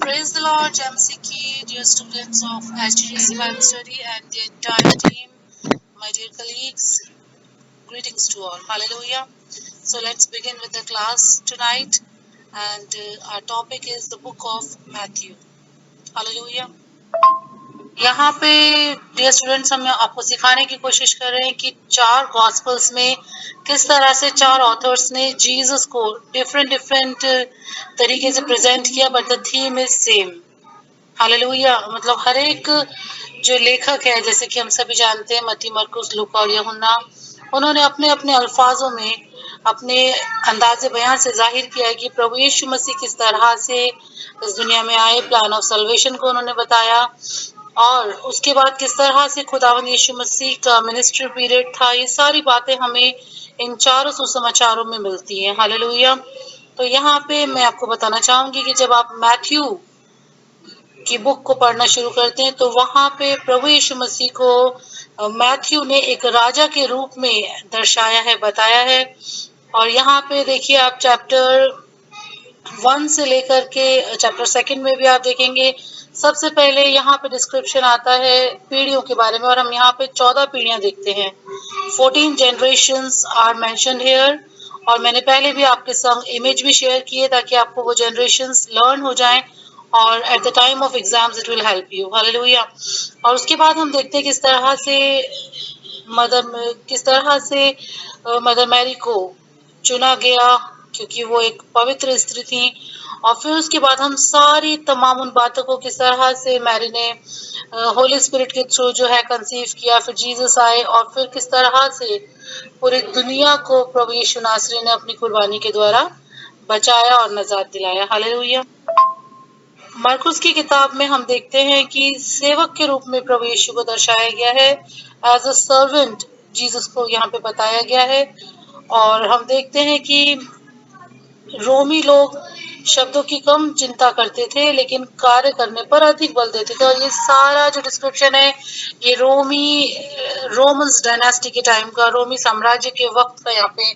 Praise the Lord, Jamsiki, dear students of HTGC Bible Study and the entire team, my dear colleagues, greetings to all. Hallelujah. So let's begin with the class tonight, and our topic is the book of Matthew. Hallelujah. यहाँ पे dear students हम आपको सिखाने की कोशिश कर रहे हैं कि चार गॉस्पल्स में किस तरह से चार ऑथर्स ने जीसस को डिफरेंट डिफरेंट तरीके से प्रेजेंट किया, but the theme is same. Hallelujah. मतलब हर एक जो लेखक है, जैसे कि हम सभी जानते हैं, मत्ती, मरकुस, लूका और यूहन्ना, उन्होंने अपने अपने अल्फाजों में, अपने अंदाजे बयान से जाहिर किया है कि प्रभु यीशु मसीह किस तरह से इस दुनिया में आए, प्लान ऑफ सल्वेशन को उन्होंने बताया, और उसके बाद किस तरह से खुदावंद यीशु मसीह का मिनिस्ट्री पीरियड था। ये सारी बातें हमें इन चारों सुसमाचारों में मिलती हैं। हालेलुया। तो यहाँ पे मैं आपको बताना चाहूंगी कि जब आप मैथ्यू की बुक को पढ़ना शुरू करते हैं तो वहां पे प्रभु यीशु मसीह को मैथ्यू ने एक राजा के रूप में दर्शाया है, बताया है। और यहाँ पे देखिए, आप चैप्टर 1 से लेकर के चैप्टर 2 में भी आप देखेंगे, सबसे पहले यहाँ पे डिस्क्रिप्शन आता है पीढ़ियों के बारे में, और हम यहाँ पे 14 पीढ़ियां देखते हैं। 14 जनरेशंस आर मेंशन्ड हियर। और मैंने पहले भी आपके संग इमेज भी शेयर किए ताकि आपको वो जनरेशंस लर्न हो जाएं, और at the time of exams it will help you. Hallelujah. और उसके बाद हम देखते हैं किस तरह से मदर मैरी को चुना गया, क्योंकि वो एक पवित्र स्त्री थी। और फिर उसके बाद हम सारी तमाम उन बातों को किस तरह से मैरी ने होली स्पिरिट के थ्रू जो है कंसीव किया, फिर जीसस आए, और फिर किस तरह से पूरी दुनिया को प्रभु यीशु नासरी ने अपनी कुर्बानी के द्वारा बचाया और नजात दिलाया। हालेलुया। मरकुस की किताब में हम देखते हैं कि सेवक के रूप में प्रभु यीशु को दर्शाया गया है, एज अ सर्वेंट जीसस को यहाँ पे बताया गया है। और हम देखते हैं कि रोमी लोग शब्दों की कम चिंता करते थे, लेकिन कार्य करने पर अधिक बल देते थे। और ये सारा जो डिस्क्रिप्शन है, ये रोमन्स डायनास्टी के टाइम का, रोमी साम्राज्य के वक्त का यहाँ पे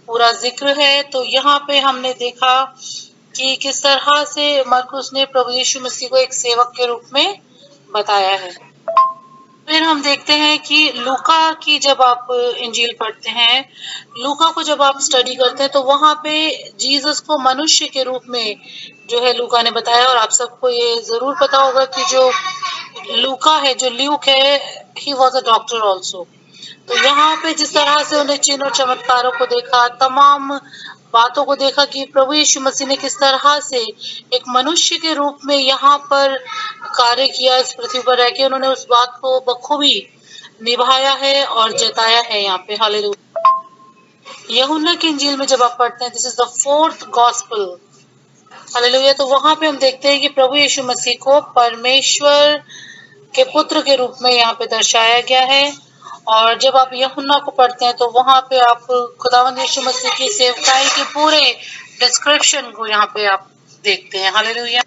पूरा जिक्र है। तो यहाँ पे हमने देखा कि किस तरह से मरकुस ने प्रभु यीशु मसीह को एक सेवक के रूप में बताया है। फिर हम देखते हैं कि लूका की जब आप इंजील पढ़ते हैं, लूका को जब आप स्टडी करते हैं, तो वहां पे जीसस को मनुष्य के रूप में जो है लूका ने बताया। और आप सबको ये जरूर पता होगा कि जो लूका है, जो ल्यूक है, he was a doctor also. तो यहाँ पे जिस तरह से उन्हें चिन्ह और चमत्कारों को देखा, तमाम बातों को देखा कि प्रभु यीशु मसीह ने किस तरह से एक मनुष्य के रूप में यहाँ पर कार्य किया, इस पृथ्वी पर रह के उन्होंने उस बात को बखूबी निभाया है और जताया है यहाँ पे। हालेलुया। यूहन्ना की इंजील में जब आप पढ़ते हैं, this is the fourth gospel. Hallelujah. तो वहां पे हम देखते हैं कि प्रभु यीशु मसीह को परमेश्वर के पुत्र के रूप में यहाँ पे दर्शाया गया है। और जब आप यूहन्ना को पढ़ते हैं तो वहां पे आप खुदावंद यीशु मसीह की सेवकाई के पूरे डिस्क्रिप्शन को यहाँ पे आप देखते हैं। हालेलुया।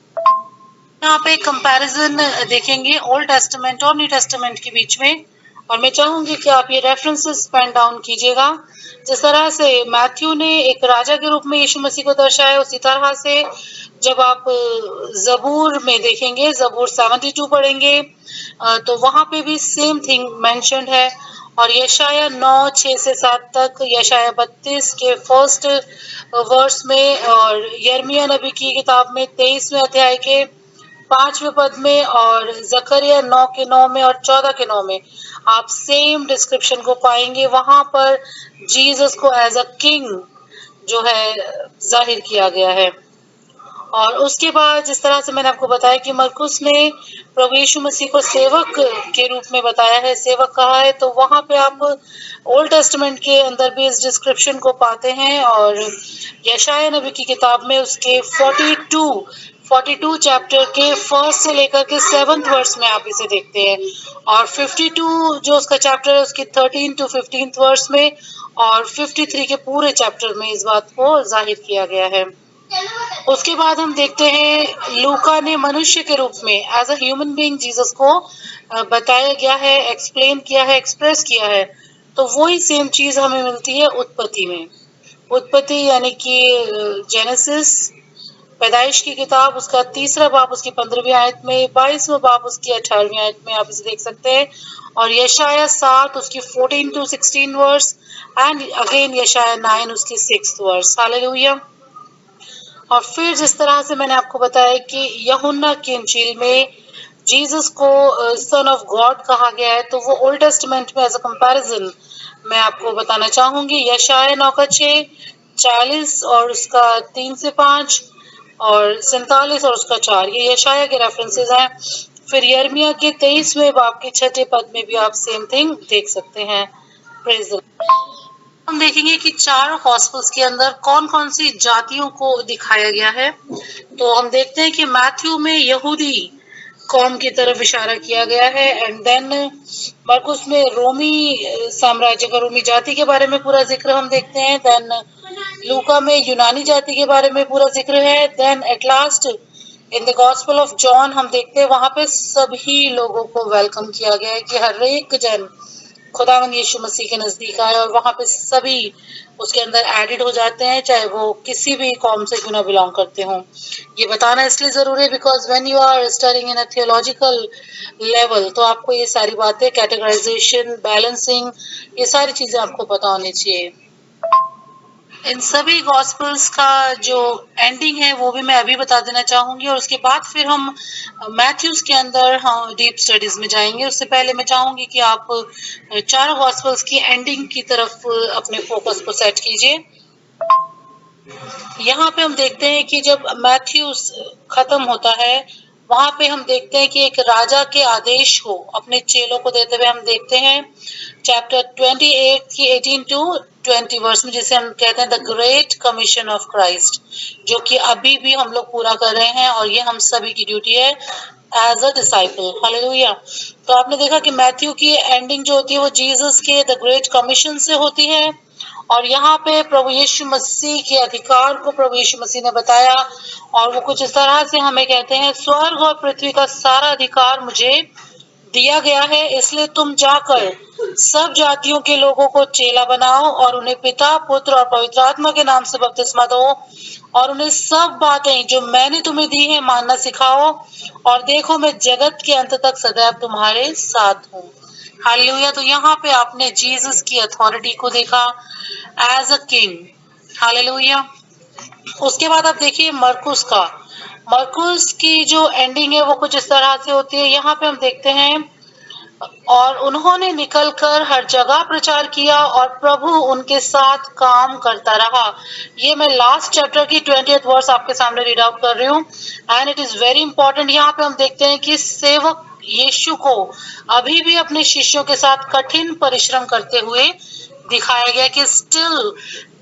यहाँ पे कंपैरिजन देखेंगे ओल्ड टेस्टामेंट और न्यू टेस्टामेंट के बीच में, और मैं चाहूंगी कि आप ये रेफरेंसेस पेन डाउन कीजिएगा। जिस तरह से मैथ्यू ने एक राजा के रूप में यीशु मसीह को दर्शाया, उसी तरह से जब आप जबूर में देखेंगे, जबूर 72 पढ़ेंगे, तो वहां पे भी सेम थिंग मेंशन्ड है। और यशाया 9:6 से 7 तक, यशाया 32 के फर्स्ट वर्स में, और यर्मिया नबी की किताब में 23वें अध्याय के 5वें पद में, और जकरिया 9:9 में और 14:9 में आप सेम डिस्क्रिप्शन को पाएंगे। वहां पर जीसस को एज अ किंग जो है जाहिर किया गया है। और उसके बाद जिस तरह से मैंने आपको बताया कि मरकुस ने प्रभु यीशु मसीह को सेवक के रूप में बताया है, सेवक कहा है, तो वहां पे आप ओल्ड टेस्टामेंट के अंदर भी इस डिस्क्रिप्शन को पाते हैं। और यशाया नबी की किताब में उसके 42 चैप्टर के फर्स्ट से लेकर के 7th वर्स में आप इसे देखते हैं। और 52 जो उसका चैप्टर है, उसके 13 to 15th वर्स में, और 53 के पूरे चैप्टर में इस बात को जाहिर किया गया है। उसके बाद हम देखते हैं लूका ने मनुष्य के रूप में as a human being Jesus को बताया गया है, एक्सप्लेन किया है, एक्सप्रेस किया है। तो वही सेम चीज हमें मिलती है उत्पत्ति में। उत्पत्ति यानी कि जेनेसिस, पैदाइश की किताब उसका 3रा बाब उसकी 15वीं आयत में, 22वां बाब उसकी 18वीं आयत में आप इसे देख सकते हैं, और यशाया 7 उसकी 14 to 16 वर्स, एंड अगेन यशाया 9 उसकी 6th वर्स। हालेलुया। और फिर जिस तरह से मैंने आपको बताया कि यूहन्ना की इंजील में जीसस को सन ऑफ गॉड कहा गया है, तो वो ओल्ड टेस्टमेंट में एज अ कंपैरिजन मैं आपको बताना चाहूंगी। यशाया 9 का 6, 40 और उसका 3 से 5, और 47 और उसका 4, ये यशाया के रेफरेंसेस हैं। फिर यर्मिया के 23वें बाब के 6 पद में भी आप सेम थिंग देख सकते हैं। Praise the Lord. हम देखेंगे कि चार गॉस्पेल्स के अंदर कौन कौन सी जातियों को दिखाया गया है। तो हम देखते हैं कि मैथ्यू में यहूदी कौम की तरफ इशारा किया गया है, एंड देन मरकुस में रोमी साम्राज्य का, रोमी जाति के बारे में पूरा जिक्र हम देखते हैं। देन लूका में यूनानी जाति के बारे में पूरा जिक्र है। Then at last in the gospel of John हम देखते हैं वहां पे सभी लोगों को वेलकम किया गया है कि हर एक जन खुदावंद यीशु मसीह के नजदीक आए, और वहां पे सभी उसके अंदर एडिड हो जाते हैं, चाहे वो किसी भी कौम से क्यों ना बिलोंग करते हों। ये बताना इसलिए जरूरी है because when you are studying in a theological level, तो आपको ये सारी बातें, कैटेगराइजेशन, बैलेंसिंग, ये सारी चीजें आपको पता होनी चाहिए। इन सभी गॉस्पेल्स का जो एंडिंग है वो भी मैं अभी बता देना चाहूंगी, और उसके बाद फिर हम मैथ्यूज के अंदर हम डीप स्टडीज में जाएंगे। उससे पहले मैं चाहूंगी कि आप चारों गॉस्पेल्स की एंडिंग की तरफ अपने फोकस को सेट कीजिए। यहाँ पे हम देखते हैं कि जब मैथ्यूज खत्म होता है, वहां पे हम देखते हैं कि एक राजा के आदेश को अपने चेलों को देते हुए हम देखते हैं चैप्टर 28 की 18 to 20 वर्स में, जिसे हम कहते हैं the great commission of Christ, जो कि अभी भी हम लोग पूरा कर रहे हैं, और ये हम सभी की ड्यूटी है एज अ डिसाइपल। हालेलुया। तो आपने देखा कि मैथ्यू की एंडिंग जो होती है वो जीसस के द ग्रेट कमीशन से होती है, और यहाँ पे प्रभु यीशु मसीह के अधिकार को प्रभु यीशु मसीह ने बताया, और वो कुछ इस तरह से हमें कहते हैं, स्वर्ग और पृथ्वी का सारा अधिकार मुझे दिया गया है, इसलिए तुम जाकर सब जातियों के लोगों को चेला बनाओ और उन्हें पिता, पुत्र और पवित्र आत्मा के नाम से बपतिस्मा दो, और उन्हें सब बातें जो मैंने तुम्हें दी हैं मानना सिखाओ, और देखो मैं जगत के अंत तक सदैव तुम्हारे साथ हूँ। हालेलुया। तो यहाँ पे आपने जीसस की अथॉरिटी को देखा एज अ किंग। हालेलुया। उसके बाद आप देखिए मरकुस का, मरकुस की जो एंडिंग है वो कुछ इस तरह से होती है। यहाँ पे हम देखते हैं, और उन्होंने निकलकर हर जगह प्रचार किया और प्रभु उनके साथ काम करता रहा। ये मैं लास्ट चैप्टर की 20th वर्स आपके सामने रीड आउट कर रही हूँ, and it is very important. यहाँ पे हम देखते हैं कि सेवक यीशु को अभी भी अपने शिष्यों के साथ कठिन परिश्रम करते हुए दिखाया गया कि still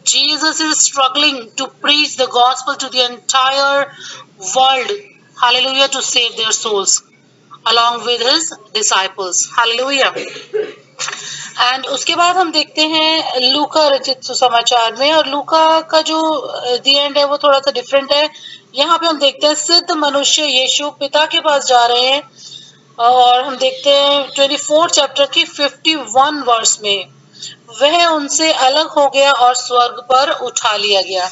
Jesus is struggling to preach the gospel to the entire world, hallelujah, to save their souls along with his disciples, hallelujah। And उसके बाद हम देखते हैं लूका रचित सुसमाचार में, और लूका का जो दी एंड है वो थोड़ा सा डिफरेंट है। यहाँ पे हम देखते हैं सिद्ध मनुष्य यीशु पिता के पास जा रहे हैं, और हम देखते हैं 24 चैप्टर की 51 वर्स में वह उनसे अलग हो गया और स्वर्ग पर उठा लिया गया।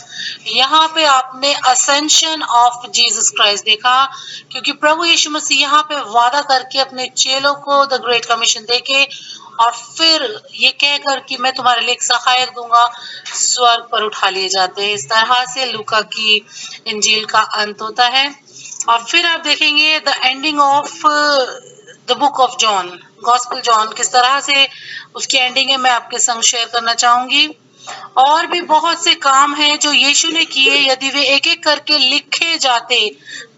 यहाँ पे आपने असेंशन ऑफ जीसस क्राइस्ट देखा, क्योंकि प्रभु यीशु मसीह यहाँ पे वादा करके अपने चेलों को द ग्रेट कमीशन देके, और फिर ये कहकर कि मैं तुम्हारे लिए एक सहायक दूंगा, स्वर्ग पर उठा लिए जाते हैं। इस तरह से लूका की इंजील का अंत होता है। और फिर आप देखेंगे the ending of the book of John, gospel John, किस तरह से उसकी एंडिंग है मैं आपके संग शेयर करना चाहूंगी। और भी बहुत से काम हैं जो यीशु ने किए, यदि वे एक एक करके लिखे जाते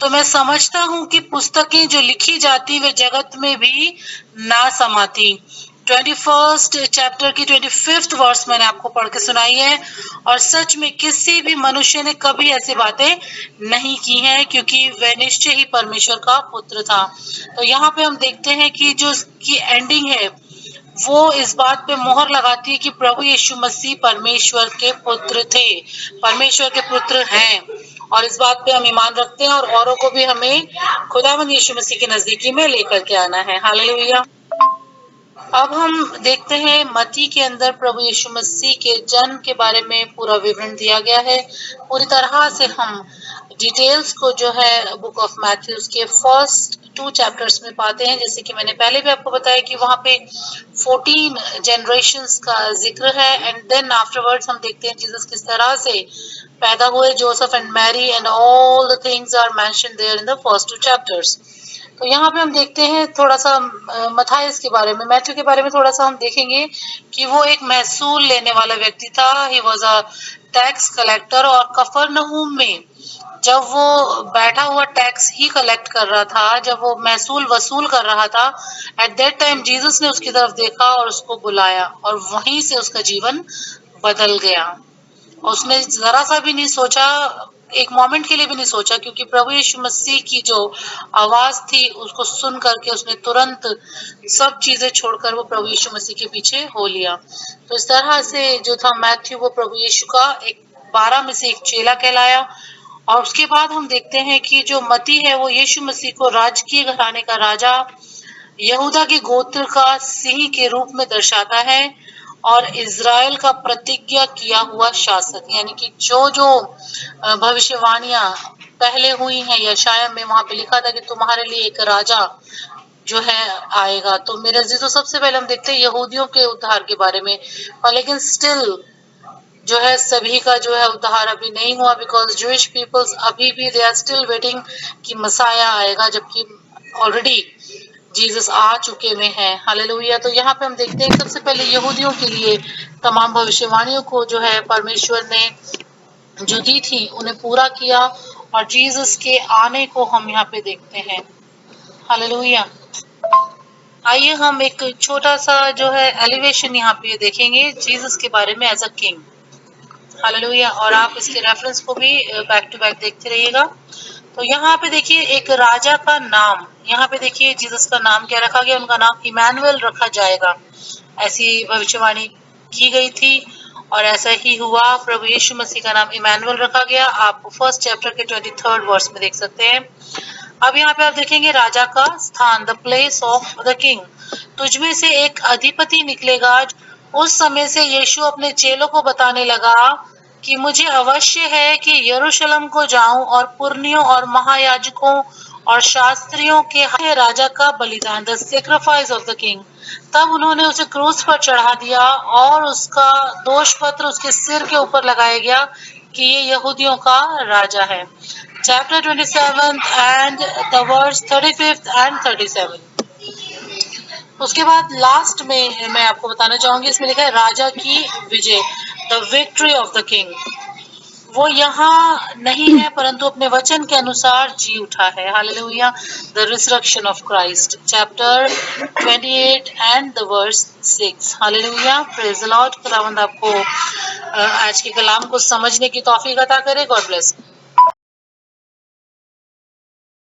तो मैं समझता हूँ कि पुस्तकें जो लिखी जाती वे जगत में भी ना समाती। 21st चैप्टर की 25th वर्स मैंने आपको पढ़ के सुनाई है, और सच में किसी भी मनुष्य ने कभी ऐसी बातें नहीं की हैं, क्योंकि वह निश्चय ही परमेश्वर का पुत्र था। तो यहाँ पे हम देखते हैं कि जो उसकी एंडिंग है वो इस बात पे मोहर लगाती है कि प्रभु यीशु मसीह परमेश्वर के पुत्र थे, परमेश्वर के पुत्र हैं, और इस बात पे हम ईमान रखते हैं, और औरों को भी हमें खुदावंद यीशु मसीह के नजदीकी में लेकर के आना है। हालेलुया। अब हम देखते हैं मत्ती के अंदर प्रभु यीशु मसीह के जन्म के बारे में पूरा विवरण दिया गया है। पूरी तरह से हम डिटेल्स को जो है बुक ऑफ मैथ्यूज के फर्स्ट 2 चैप्टर्स में पाते हैं। जैसे कि मैंने पहले भी आपको बताया कि वहाँ पे 14 जनरेशंस का जिक्र है एंड देन आफ्टरवर्ड्स हम देखते हैं जीसस किस तरह से पैदा हुए। Joseph and Mary and all the things are mentioned there in the first 2 chapters. तो यहाँ पे हम देखते हैं थोड़ा सा मथाइस के बारे में, मैथ्यू के बारे में थोड़ा सा हम देखेंगे कि वो एक महसूल लेने वाला व्यक्ति था। He was a tax collector और कफरनहूम में जब वो बैठा हुआ टैक्स ही कलेक्ट कर रहा था, जब वो महसूल वसूल कर रहा था, एट दैट टाइम जीसस ने उसकी तरफ देखा और उसको बुलाया और वहीं से उसका जीवन बदल गया। उसने जरा सा भी नहीं सोचा, एक मोमेंट के लिए भी नहीं सोचा, क्योंकि प्रभु यीशु मसीह की जो आवाज थी उसको सुन करके उसने तुरंत सब चीजें छोड़कर वो प्रभु यीशु मसीह के पीछे हो लिया। तो इस तरह से जो था मैथ्यू वो प्रभु यीशु का एक 12 में से एक चेला कहलाया। और उसके बाद हम देखते हैं कि जो मती है वो यीशु मसीह को राजकीय घराने का राजा, यहूदा के गोत्र का सिंह के रूप में दर्शाता है और इज़राइल का प्रतिज्ञा किया हुआ शासक, यानी कि जो जो भविष्यवाणियां पहले हुई हैं यशाया में, वहां पे लिखा था कि तुम्हारे लिए एक राजा जो है आएगा। तो मेरे अजीजों, सबसे पहले हम देखते हैं यहूदियों के उद्धार के बारे में। और लेकिन स्टिल जो है सभी का जो है उद्धार अभी नहीं हुआ, बिकॉज जूइश पीपल्स अभी भी दे आर स्टिल वेटिंग कि मसाया आएगा, जबकि ऑलरेडी जीसस आ चुके हुए हैं। हालेलुया। तो यहाँ पे हम देखते हैं सबसे पहले यहूदियों के लिए तमाम भविष्यवाणियों को जो है परमेश्वर ने जो दी थी उन्हें पूरा किया और जीसस के आने को हम यहाँ पे देखते हैं। हालेलुया। आइए हम एक छोटा सा जो है एलिवेशन यहाँ पे देखेंगे जीसस के बारे में एज अ किंग। हालेलुया। और आप इसके रेफरेंस को भी बैक टू बैक देखते रहिएगा। तो यहाँ पे देखिए एक राजा का नाम, यहाँ पे देखिए जीसस का नाम क्या रखा गया, उनका नाम इमैनुअल रखा जाएगा, ऐसी भविष्यवाणी की गई थी और ऐसा ही हुआ। प्रभु यीशु मसीह का नाम इमैनुअल रखा गया। आप फर्स्ट चैप्टर के 23rd वर्स में देख सकते हैं। अब यहाँ पे आप देखेंगे राजा का स्थान, the place of the king. तुझमें से एक अधिपति निकलेगा। उस समय से यीशु अपने चेलों को बताने लगा कि मुझे अवश्य है कि यरूशलेम को जाऊं और पुरनियों और महायाजकों और शास्त्रियों के राजा का बलिदान, the sacrifice of the king. तब उन्होंने उसे क्रूस पर चढ़ा दिया और उसका दोष पत्र उसके सिर के ऊपर लगाया गया कि ये यहूदियों का राजा है। Chapter 27 and the verse 35 and 37। उसके बाद लास्ट में मैं आपको बताना चाहूंगी, इसमें लिखा है राजा की विजय, the victory of the king. वो यहाँ नहीं है परंतु अपने वचन के अनुसार जी उठा है। Hallelujah. The resurrection of Christ, chapter 28 and the verse 6। Hallelujah. Praise the Lord. खुदावंद आपको आज के कलाम को समझने की तौफीक अता करे। God bless.